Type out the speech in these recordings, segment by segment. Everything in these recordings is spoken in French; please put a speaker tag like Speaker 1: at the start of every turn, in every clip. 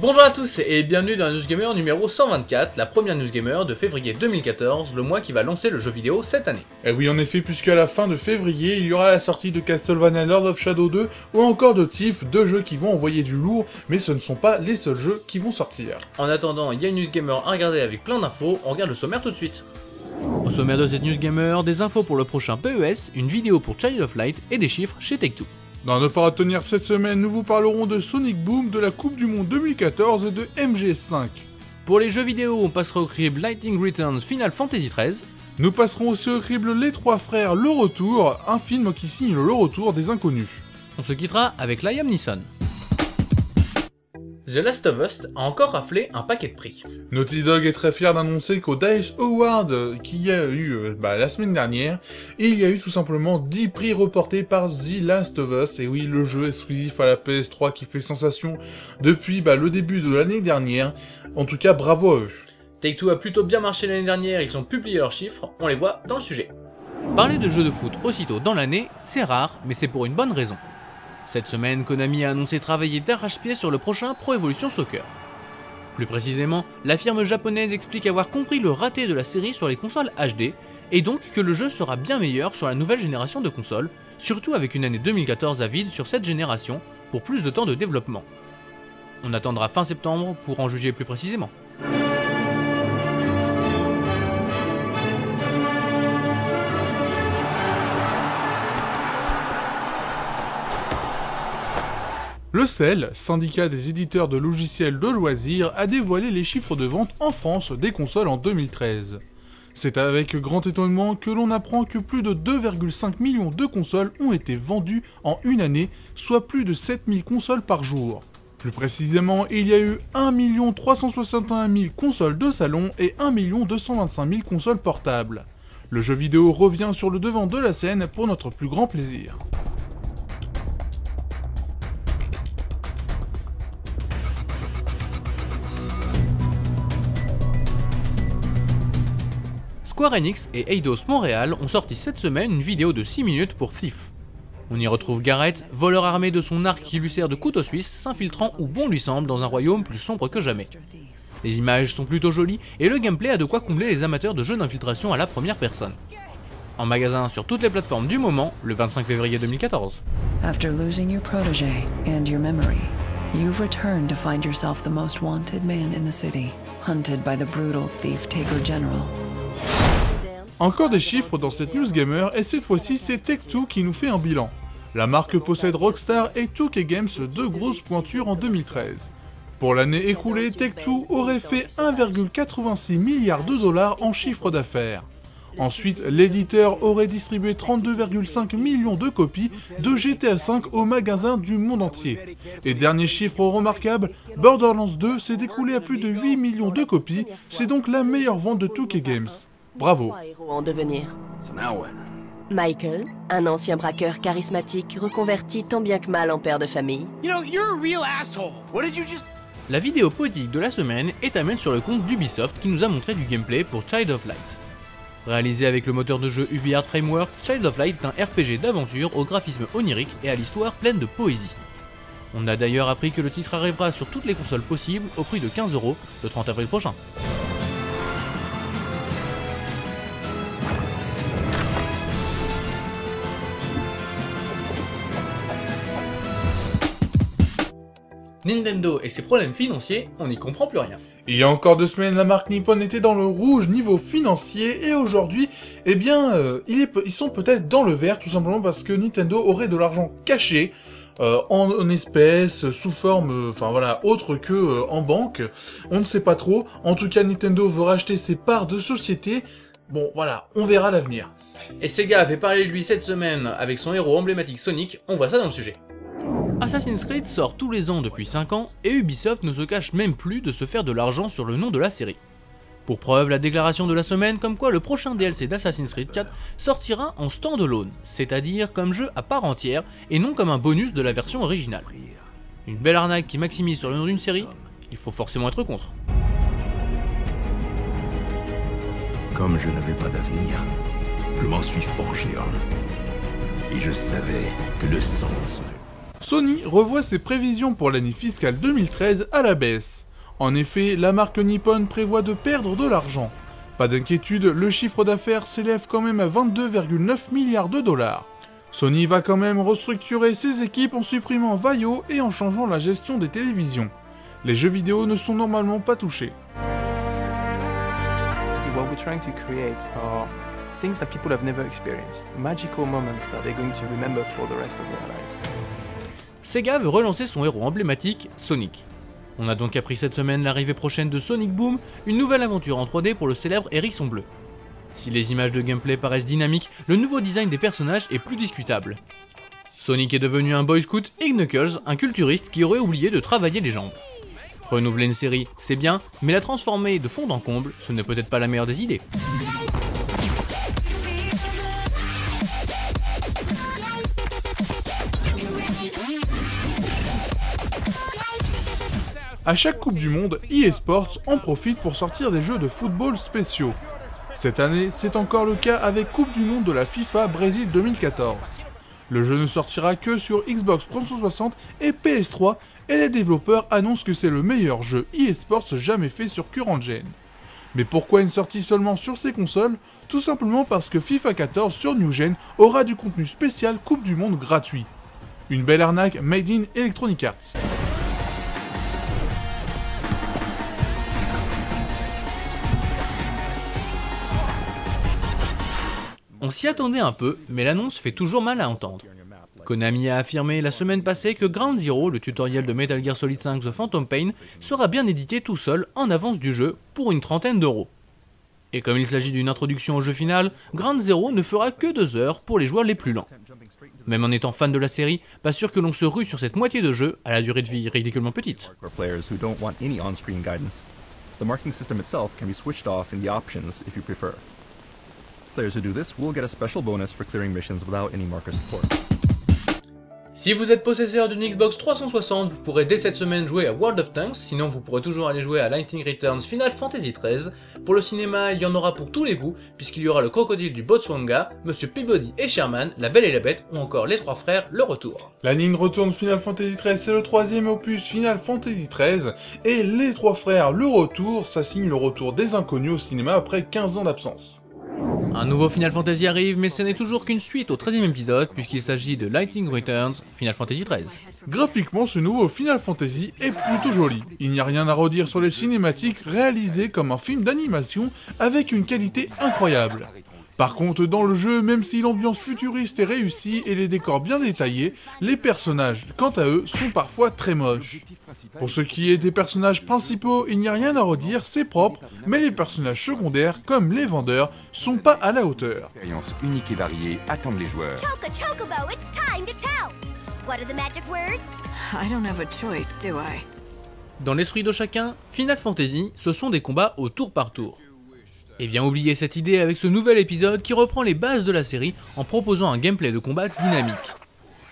Speaker 1: Bonjour à tous et bienvenue dans la News Gamer numéro 124, la première News Gamer de février 2014, le mois qui va lancer le jeu vidéo cette année.
Speaker 2: Et oui en effet, puisqu'à la fin de février, il y aura la sortie de Castlevania Lord of Shadow 2 ou encore de Thief, deux jeux qui vont envoyer du lourd, mais ce ne sont pas les seuls jeux qui vont sortir.
Speaker 1: En attendant, il y a une News Gamer à regarder avec plein d'infos, on regarde le sommaire tout de suite. Au sommaire de cette News Gamer, des infos pour le prochain PES, une vidéo pour Child of Light et des chiffres chez Take-Two.
Speaker 2: Dans nos partenaires cette semaine, nous vous parlerons de Sonic Boom, de la Coupe du Monde 2014 et de MGS5.
Speaker 1: Pour les jeux vidéo, on passera au crible Lightning Returns Final Fantasy XIII.
Speaker 2: Nous passerons aussi au crible Les Trois Frères Le Retour, un film qui signe le retour des inconnus.
Speaker 1: On se quittera avec Liam Neeson. The Last of Us a encore raflé un paquet de prix.
Speaker 2: Naughty Dog est très fier d'annoncer qu'au DICE Award qu'il y a eu la semaine dernière, il y a eu tout simplement 10 prix reportés par The Last of Us, et oui, le jeu exclusif à la PS3 qui fait sensation depuis le début de l'année dernière. En tout cas, bravo à eux.
Speaker 1: Take-Two a plutôt bien marché l'année dernière, ils ont publié leurs chiffres, on les voit dans le sujet. Parler de jeux de foot aussitôt dans l'année, c'est rare, mais c'est pour une bonne raison. Cette semaine, Konami a annoncé travailler d'arrache-pied sur le prochain Pro Evolution Soccer. Plus précisément, la firme japonaise explique avoir compris le raté de la série sur les consoles HD, et donc que le jeu sera bien meilleur sur la nouvelle génération de consoles, surtout avec une année 2014 à vide sur cette génération, pour plus de temps de développement. On attendra fin septembre pour en juger plus précisément.
Speaker 2: Le CEL, syndicat des éditeurs de logiciels de loisirs, a dévoilé les chiffres de vente en France des consoles en 2013. C'est avec grand étonnement que l'on apprend que plus de 2,5 millions de consoles ont été vendues en une année, soit plus de 7000 consoles par jour. Plus précisément, il y a eu 1 361 000 consoles de salon et 1 225 000 consoles portables. Le jeu vidéo revient sur le devant de la scène pour notre plus grand plaisir.
Speaker 1: Square Enix et Eidos Montréal ont sorti cette semaine une vidéo de 6 minutes pour Thief. On y retrouve Garrett, voleur armé de son arc qui lui sert de couteau suisse, s'infiltrant où bon lui semble dans un royaume plus sombre que jamais. Les images sont plutôt jolies et le gameplay a de quoi combler les amateurs de jeux d'infiltration à la première personne. En magasin sur toutes les plateformes du moment, le 25 février 2014.
Speaker 3: After losing your protégé and your memory, you've returned to find yourself the most wanted man in the city, hunted by the brutal thief Taker General.
Speaker 2: Encore des chiffres dans cette News Gamer, et cette fois-ci c'est Take-Two qui nous fait un bilan. La marque possède Rockstar et 2K Games, deux grosses pointures en 2013. Pour l'année écoulée, Take-Two aurait fait 1,86 milliard de dollars en chiffre d'affaires. Ensuite, l'éditeur aurait distribué 32,5 millions de copies de GTA V aux magasins du monde entier. Et dernier chiffre remarquable, Borderlands 2 s'est écoulé à plus de 8 millions de copies, c'est donc la meilleure vente de 2K Games. Bravo.
Speaker 4: En devenir. Michael, un ancien braqueur charismatique reconverti tant bien que mal en père de famille.
Speaker 1: La vidéo poétique de la semaine est à mettre sur le compte d'Ubisoft qui nous a montré du gameplay pour Child of Light. Réalisé avec le moteur de jeu UbiArt Framework, Child of Light est un RPG d'aventure au graphisme onirique et à l'histoire pleine de poésie. On a d'ailleurs appris que le titre arrivera sur toutes les consoles possibles au prix de 15 € le 30 avril prochain. Nintendo et ses problèmes financiers, on n'y comprend plus rien.
Speaker 2: Il y a encore 2 semaines, la marque Nippon était dans le rouge niveau financier, et aujourd'hui, eh bien, ils sont peut-être dans le vert, tout simplement parce que Nintendo aurait de l'argent caché, en espèces, sous forme, autre que en banque. On ne sait pas trop. En tout cas, Nintendo veut racheter ses parts de société. Bon, voilà, on verra l'avenir.
Speaker 1: Et Sega a fait parler de lui cette semaine avec son héros emblématique Sonic, on voit ça dans le sujet. Assassin's Creed sort tous les ans depuis 5 ans et Ubisoft ne se cache même plus de se faire de l'argent sur le nom de la série. Pour preuve, la déclaration de la semaine comme quoi le prochain DLC d'Assassin's Creed 4 sortira en standalone, c'est-à-dire comme jeu à part entière et non comme un bonus de la version originale. Une belle arnaque qui maximise sur le nom d'une série, il faut forcément être contre.
Speaker 5: Comme je n'avais pas d'avenir, je m'en suis forgé un. Et je savais que le sang serait...
Speaker 2: Sony revoit ses prévisions pour l'année fiscale 2013 à la baisse. En effet, la marque Nippon prévoit de perdre de l'argent. Pas d'inquiétude, le chiffre d'affaires s'élève quand même à 22,9 milliards de dollars. Sony va quand même restructurer ses équipes en supprimant Vaio et en changeant la gestion des télévisions. Les jeux vidéo ne sont normalement pas touchés.
Speaker 6: What we're trying to create are things that people have never experienced, magical moments that they're going to remember for the rest of their lives.
Speaker 1: Sega veut relancer son héros emblématique, Sonic. On a donc appris cette semaine l'arrivée prochaine de Sonic Boom, une nouvelle aventure en 3D pour le célèbre hérisson bleu. Si les images de gameplay paraissent dynamiques, le nouveau design des personnages est plus discutable. Sonic est devenu un boy scout et Knuckles, un culturiste qui aurait oublié de travailler les jambes. Renouveler une série, c'est bien, mais la transformer de fond en comble, ce n'est peut-être pas la meilleure des idées.
Speaker 2: À chaque Coupe du Monde, eSports en profite pour sortir des jeux de football spéciaux. Cette année, c'est encore le cas avec Coupe du Monde de la FIFA Brésil 2014. Le jeu ne sortira que sur Xbox 360 et PS3 et les développeurs annoncent que c'est le meilleur jeu eSports jamais fait sur Current Gen. Mais pourquoi une sortie seulement sur ces consoles? Tout simplement parce que FIFA 14 sur New Gen aura du contenu spécial Coupe du Monde gratuit. Une belle arnaque made in Electronic Arts.
Speaker 1: On s'y attendait un peu, mais l'annonce fait toujours mal à entendre. Konami a affirmé la semaine passée que Ground Zero, le tutoriel de Metal Gear Solid 5 The Phantom Pain, sera bien édité tout seul en avance du jeu pour une trentaine d'euros. Et comme il s'agit d'une introduction au jeu final, Ground Zero ne fera que 2 heures pour les joueurs les plus lents. Même en étant fan de la série, pas sûr que l'on se rue sur cette moitié de jeu à la durée de vie ridiculement petite.
Speaker 7: Players who do this will get a special bonus for clearing missions without any marker support.
Speaker 1: Si vous êtes possesseur d'une Xbox 360, vous pourrez dès cette semaine jouer à World of Tanks, sinon vous pourrez toujours aller jouer à Lightning Returns Final Fantasy XIII. Pour le cinéma, il y en aura pour tous les goûts, puisqu'il y aura le crocodile du Botswana, Monsieur Peabody et Sherman, La Belle et la Bête, ou encore Les Trois Frères, le retour.
Speaker 2: Lightning Returns Final Fantasy XIII, c'est le 3e opus Final Fantasy XIII, et Les Trois Frères, le retour, ça signe le retour des inconnus au cinéma après 15 ans d'absence.
Speaker 1: Un nouveau Final Fantasy arrive, mais ce n'est toujours qu'une suite au 13e épisode, puisqu'il s'agit de Lightning Returns Final Fantasy XIII.
Speaker 2: Graphiquement, ce nouveau Final Fantasy est plutôt joli. Il n'y a rien à redire sur les cinématiques réalisées comme un film d'animation avec une qualité incroyable. Par contre, dans le jeu, même si l'ambiance futuriste est réussie et les décors bien détaillés, les personnages, quant à eux, sont parfois très moches. Pour ce qui est des personnages principaux, il n'y a rien à redire, c'est propre, mais les personnages secondaires, comme les vendeurs, sont pas à la hauteur.
Speaker 8: Expérience unique et variée attendent les joueurs.
Speaker 9: Chocobo, it's time to tell. What are the magic words?
Speaker 3: I don't have a choice, do I?
Speaker 1: Dans l'esprit de chacun, Final Fantasy, ce sont des combats au tour par tour. Et bien oubliez cette idée avec ce nouvel épisode qui reprend les bases de la série en proposant un gameplay de combat dynamique.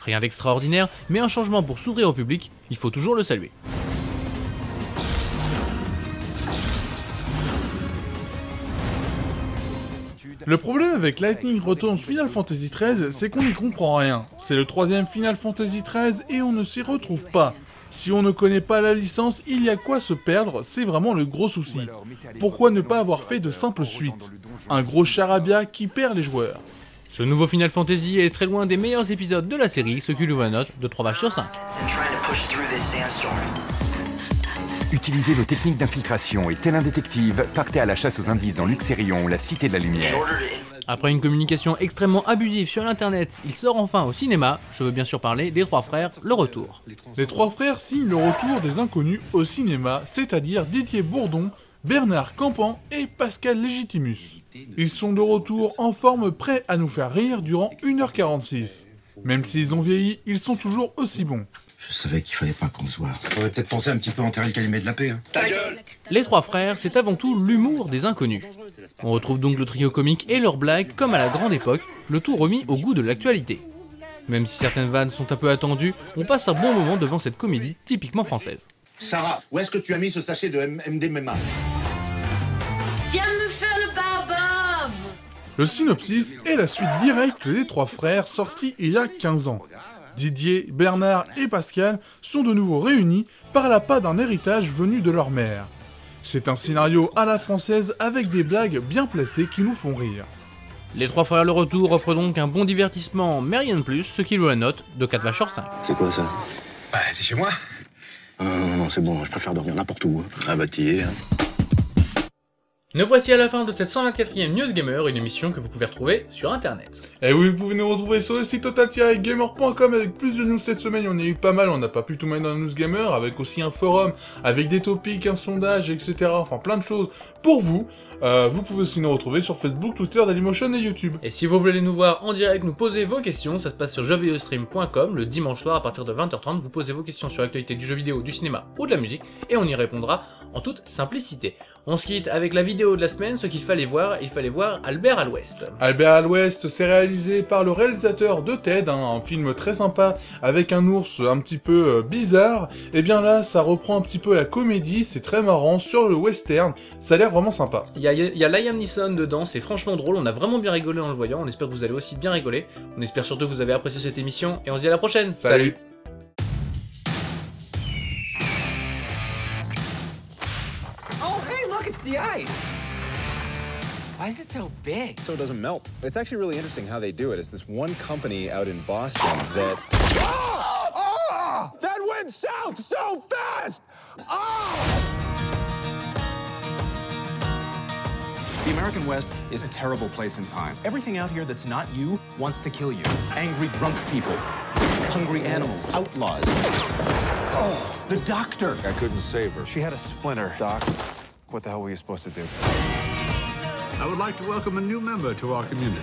Speaker 1: Rien d'extraordinaire, mais un changement pour s'ouvrir au public, il faut toujours le saluer.
Speaker 2: Le problème avec Lightning Returns Final Fantasy XIII, c'est qu'on n'y comprend rien. C'est le 3e Final Fantasy XIII et on ne s'y retrouve pas. Si on ne connaît pas la licence, il y a quoi se perdre, c'est vraiment le gros souci. Pourquoi ne pas avoir fait de simples suites? Un gros charabia qui perd les joueurs.
Speaker 1: Ce nouveau Final Fantasy est très loin des meilleurs épisodes de la série, ce qui lui vaut une note de 3 vaches sur 5.
Speaker 8: Utilisez vos techniques d'infiltration et tel un détective, partez à la chasse aux indices dans Luxérion, la Cité de la Lumière.
Speaker 1: Après une communication extrêmement abusive sur l'internet, il sort enfin au cinéma, je veux bien sûr parler des Trois Frères, le retour.
Speaker 2: Les Trois Frères signent le retour des inconnus au cinéma, c'est-à-dire Didier Bourdon, Bernard Campan et Pascal Légitimus. Ils sont de retour en forme, prêts à nous faire rire durant 1h46. Même s'ils ont vieilli, ils sont toujours aussi bons.
Speaker 5: Je savais qu'il fallait pas qu'on se voit. Faudrait peut-être penser un petit peu à enterrer le calumet de la paix, hein.
Speaker 9: Ta gueule!
Speaker 1: Les Trois Frères, c'est avant tout l'humour des inconnus. On retrouve donc le trio comique et leurs blagues comme à la grande époque, le tout remis au goût de l'actualité. Même si certaines vannes sont un peu attendues, on passe un bon moment devant cette comédie typiquement française.
Speaker 10: Sarah, où est-ce que tu as mis ce sachet de MDMA?
Speaker 9: Viens me faire le baobab!
Speaker 2: Le synopsis est la suite directe des Trois Frères sortis il y a 15 ans. Didier, Bernard et Pascal sont de nouveau réunis par l'appât d'un héritage venu de leur mère. C'est un scénario à la française avec des blagues bien placées qui nous font rire.
Speaker 1: Les trois frères Le Retour offrent donc un bon divertissement, mais rien de plus, ce qui vaut la note de 4 vaches sur 5.
Speaker 5: C'est quoi ça?
Speaker 10: Bah, c'est chez moi.
Speaker 5: Non, c'est bon, je préfère dormir n'importe où. Ah bah t'y es.
Speaker 1: Nous voici à la fin de cette 124e News Gamer, une émission que vous pouvez retrouver sur internet.
Speaker 2: Et oui, vous pouvez nous retrouver sur le site total-gamer.com avec plus de news cette semaine. On a eu pas mal, on n'a pas pu tout mettre dans la News Gamer, avec aussi un forum, avec des topics, un sondage, etc. Enfin plein de choses pour vous. Vous pouvez aussi nous retrouver sur Facebook, Twitter, Dailymotion et YouTube.
Speaker 1: Et si vous voulez nous voir en direct, nous poser vos questions, ça se passe sur jeuxvideostream.com le dimanche soir à partir de 20h30. Vous posez vos questions sur l'actualité du jeu vidéo, du cinéma ou de la musique et on y répondra en toute simplicité. On se quitte avec la vidéo de la semaine, ce qu'il fallait voir, il fallait voir Albert à l'Ouest.
Speaker 2: Albert à l'Ouest, c'est réalisé par le réalisateur de Ted, un film très sympa avec un ours un petit peu bizarre. Et bien là, ça reprend un petit peu la comédie, c'est très marrant, sur le western, ça a l'air vraiment sympa.
Speaker 1: Il y a Liam Neeson dedans, c'est franchement drôle, on a vraiment bien rigolé en le voyant, on espère que vous allez aussi bien rigoler. On espère surtout que vous avez apprécié cette émission, et on se dit à la prochaine.
Speaker 2: Salut.
Speaker 11: The ice. Why is it so big?
Speaker 7: So it doesn't melt. It's actually really interesting how they do it. It's this one company out in Boston that... That went south so fast!
Speaker 12: The American West is a terrible place in time. Everything out here that's not you wants to kill you. Angry drunk people, hungry animals, outlaws. Oh, the doctor.
Speaker 13: I couldn't save her.
Speaker 12: She had a splinter, Doc. What the hell were you supposed to do?
Speaker 13: I would like to welcome a new member to our community.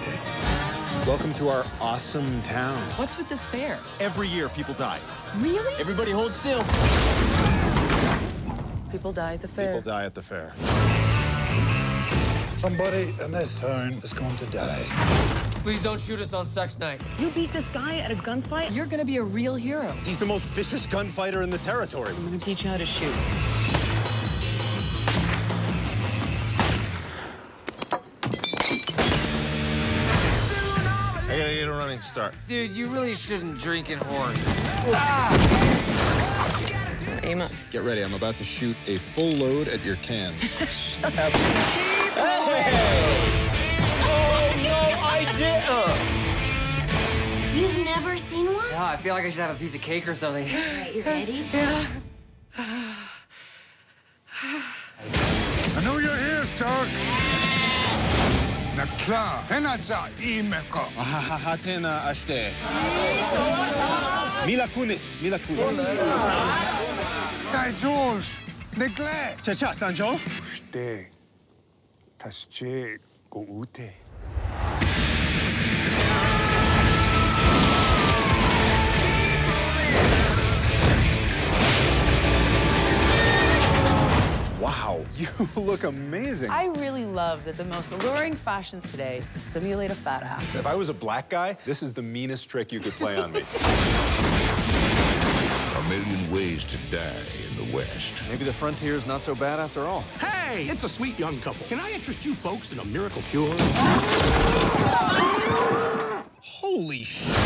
Speaker 7: Welcome to our awesome town.
Speaker 3: What's with this fair?
Speaker 12: Every year, people die.
Speaker 3: Really?
Speaker 12: Everybody hold still.
Speaker 3: People die at the fair.
Speaker 12: People die at the fair.
Speaker 13: Somebody in this town is going to die.
Speaker 11: Please don't shoot us on sex night.
Speaker 3: You beat this guy at a gunfight, you're gonna be a real hero.
Speaker 12: He's the most vicious gunfighter in the territory.
Speaker 3: I'm gonna teach you how to shoot.
Speaker 12: I gotta get a running start.
Speaker 11: Dude, you really shouldn't drink and horse.
Speaker 3: Aim up.
Speaker 7: Get ready, I'm about to shoot a full load at your cans.
Speaker 3: Shut up.
Speaker 12: Oh, no idea!
Speaker 9: You've never seen one?
Speaker 11: Yeah, I feel like I should have a piece of cake or something.
Speaker 9: All right, you ready?
Speaker 11: Yeah.
Speaker 13: I know you're here, Stark. Nakla, Henata, Imeko.
Speaker 12: Hatena ashte. Mila Kunis, Mila Kunis.
Speaker 13: Tai George, Negle.
Speaker 12: Cha-cha, Tanjo.
Speaker 13: Ste, Tasche, Go Ute.
Speaker 7: Wow, you look amazing.
Speaker 3: I really love that the most alluring fashion today is to simulate a fat ass.
Speaker 12: If I was a black guy, this is the meanest trick you could play on me.
Speaker 13: A million ways to die in the West.
Speaker 12: Maybe the frontier's not so bad after all.
Speaker 14: Hey, it's a sweet young couple. Can I interest you folks in a miracle cure?
Speaker 12: Holy shit!